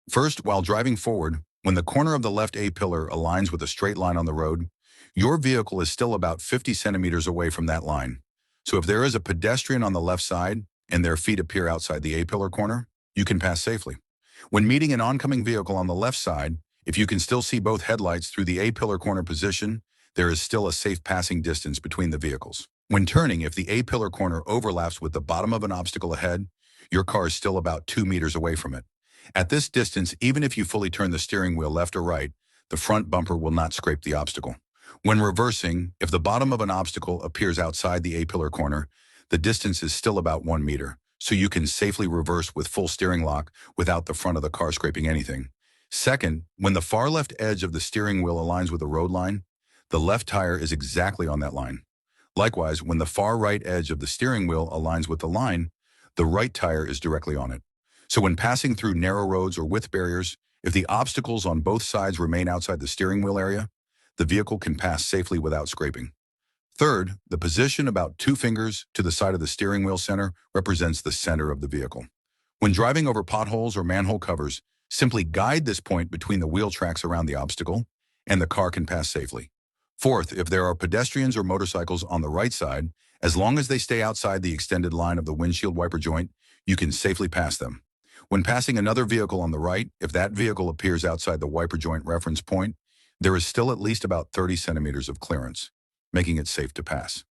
First, while driving forward, when the corner of the left A-pillar aligns with a straight line on the road, your vehicle is still about 50 centimeters away from that line. So if there is a pedestrian on the left side and their feet appear outside the A-pillar corner, you can pass safely. When meeting an oncoming vehicle on the left side, if you can still see both headlights through the A-pillar corner position, there is still a safe passing distance between the vehicles. When turning, if the A-pillar corner overlaps with the bottom of an obstacle ahead, your car is still about 2 meters away from it. At this distance, even if you fully turn the steering wheel left or right, the front bumper will not scrape the obstacle. When reversing, if the bottom of an obstacle appears outside the A-pillar corner, the distance is still about 1 meter, so you can safely reverse with full steering lock without the front of the car scraping anything. Second, when the far left edge of the steering wheel aligns with the road line, the left tire is exactly on that line. Likewise, when the far right edge of the steering wheel aligns with the line, the right tire is directly on it. So when passing through narrow roads or width barriers, if the obstacles on both sides remain outside the steering wheel area, the vehicle can pass safely without scraping. Third, the position about 2 fingers to the side of the steering wheel center represents the center of the vehicle. When driving over potholes or manhole covers, simply guide this point between the wheel tracks around the obstacle, and the car can pass safely. Fourth, if there are pedestrians or motorcycles on the right side, as long as they stay outside the extended line of the windshield wiper joint, you can safely pass them. When passing another vehicle on the right, if that vehicle appears outside the wiper joint reference point, there is still at least about 30 centimeters of clearance, making it safe to pass.